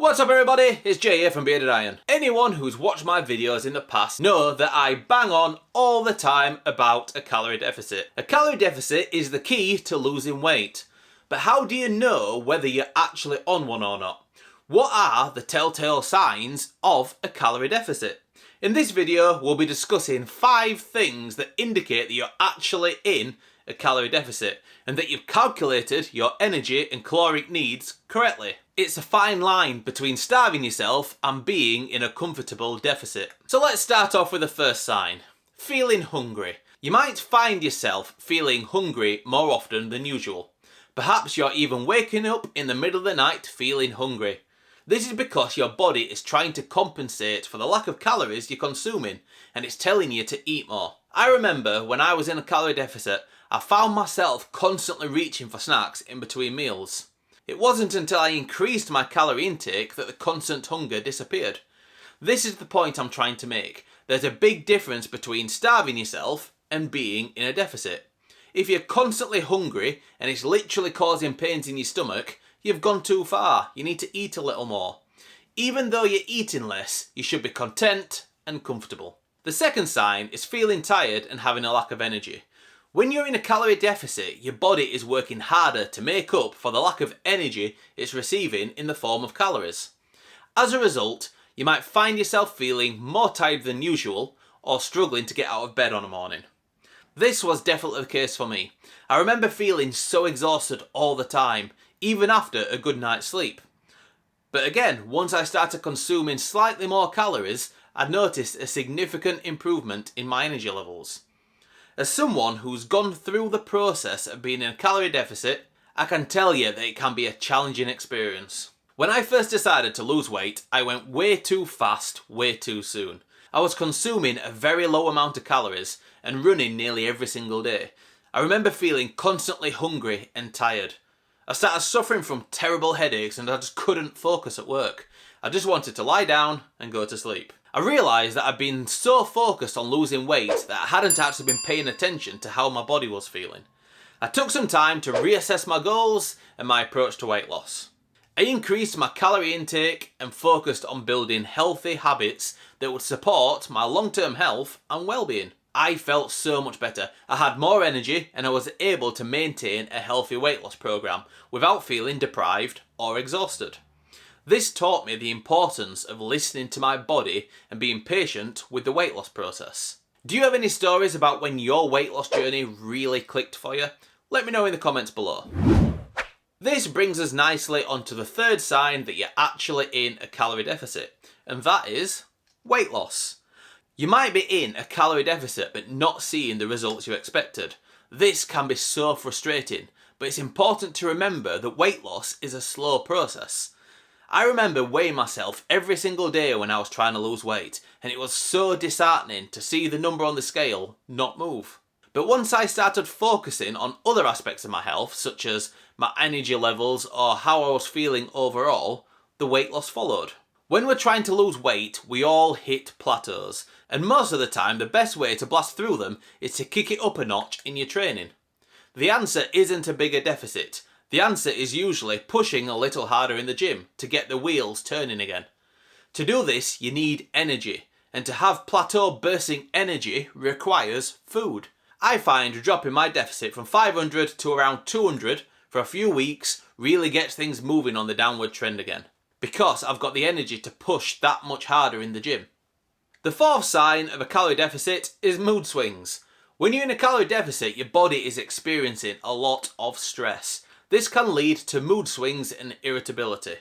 What's up everybody, it's Jay here from Bearded Iron. Anyone who's watched my videos in the past know that I bang on all the time about a calorie deficit. A calorie deficit is the key to losing weight. But how do you know whether you're actually on one or not? What are the telltale signs of a calorie deficit? In this video we'll be discussing 5 things that indicate that you're actually in a calorie deficit and that you've calculated your energy and caloric needs correctly. It's a fine line between starving yourself and being in a comfortable deficit. So let's start off with the first sign. Feeling hungry. You might find yourself feeling hungry more often than usual. Perhaps you're even waking up in the middle of the night feeling hungry. This is because your body is trying to compensate for the lack of calories you're consuming and it's telling you to eat more. I remember when I was in a calorie deficit, I found myself constantly reaching for snacks in between meals. It wasn't until I increased my calorie intake that the constant hunger disappeared. This is the point I'm trying to make. There's a big difference between starving yourself and being in a deficit. If you're constantly hungry and it's literally causing pains in your stomach, you've gone too far. You need to eat a little more. Even though you're eating less, you should be content and comfortable. The second sign is feeling tired and having a lack of energy. When you're in a calorie deficit, your body is working harder to make up for the lack of energy it's receiving in the form of calories. As a result, you might find yourself feeling more tired than usual or struggling to get out of bed on a morning. This was definitely the case for me. I remember feeling so exhausted all the time, even after a good night's sleep. But again, once I started consuming slightly more calories, I noticed a significant improvement in my energy levels. As someone who's gone through the process of being in a calorie deficit, I can tell you that it can be a challenging experience. When I first decided to lose weight, I went way too fast, way too soon. I was consuming a very low amount of calories and running nearly every single day. I remember feeling constantly hungry and tired. I started suffering from terrible headaches and I just couldn't focus at work. I just wanted to lie down and go to sleep. I realised that I'd been so focused on losing weight that I hadn't actually been paying attention to how my body was feeling. I took some time to reassess my goals and my approach to weight loss. I increased my calorie intake and focused on building healthy habits that would support my long-term health and well-being. I felt so much better. I had more energy and I was able to maintain a healthy weight loss program without feeling deprived or exhausted. This taught me the importance of listening to my body and being patient with the weight loss process. Do you have any stories about when your weight loss journey really clicked for you? Let me know in the comments below. This brings us nicely onto the third sign that you're actually in a calorie deficit, and that is weight loss. You might be in a calorie deficit but not seeing the results you expected. This can be so frustrating, but it's important to remember that weight loss is a slow process. I remember weighing myself every single day when I was trying to lose weight, and it was so disheartening to see the number on the scale not move. But once I started focusing on other aspects of my health, such as my energy levels or how I was feeling overall, the weight loss followed. When we're trying to lose weight, we all hit plateaus, and most of the time the best way to blast through them is to kick it up a notch in your training. The answer isn't a bigger deficit. The answer is usually pushing a little harder in the gym to get the wheels turning again. To do this, you need energy, and to have plateau bursting energy requires food. I find dropping my deficit from 500 to around 200 for a few weeks really gets things moving on the downward trend again, because I've got the energy to push that much harder in the gym. The fourth sign of a calorie deficit is mood swings. When you're in a calorie deficit, your body is experiencing a lot of stress. This can lead to mood swings and irritability.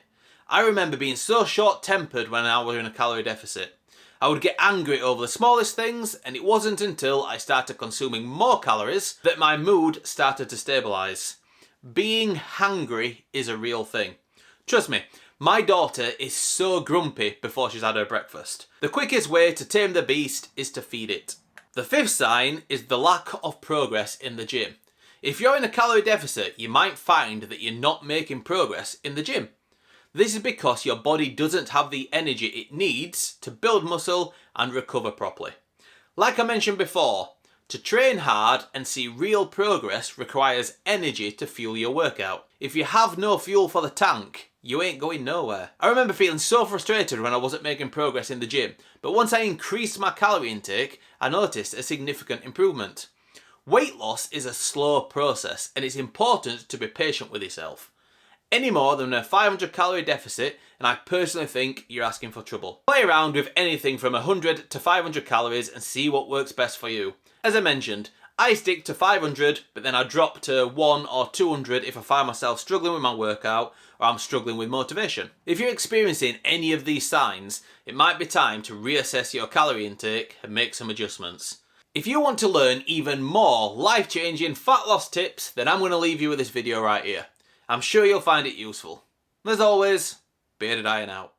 I remember being so short-tempered when I was in a calorie deficit. I would get angry over the smallest things, and it wasn't until I started consuming more calories that my mood started to stabilise. Being hangry is a real thing. Trust me, my daughter is so grumpy before she's had her breakfast. The quickest way to tame the beast is to feed it. The fifth sign is the lack of progress in the gym. If you're in a calorie deficit, you might find that you're not making progress in the gym. This is because your body doesn't have the energy it needs to build muscle and recover properly. Like I mentioned before, to train hard and see real progress requires energy to fuel your workout. If you have no fuel for the tank, you ain't going nowhere. I remember feeling so frustrated when I wasn't making progress in the gym, but once I increased my calorie intake, I noticed a significant improvement. Weight loss is a slow process, and it's important to be patient with yourself. Any more than a 500 calorie deficit, and I personally think you're asking for trouble. Play around with anything from 100 to 500 calories and see what works best for you. As I mentioned, I stick to 500, but then I drop to 1 or 200 if I find myself struggling with my workout or I'm struggling with motivation. If you're experiencing any of these signs, it might be time to reassess your calorie intake and make some adjustments. If you want to learn even more life-changing fat loss tips, then I'm going to leave you with this video right here. I'm sure you'll find it useful. As always, Bearded Iron out.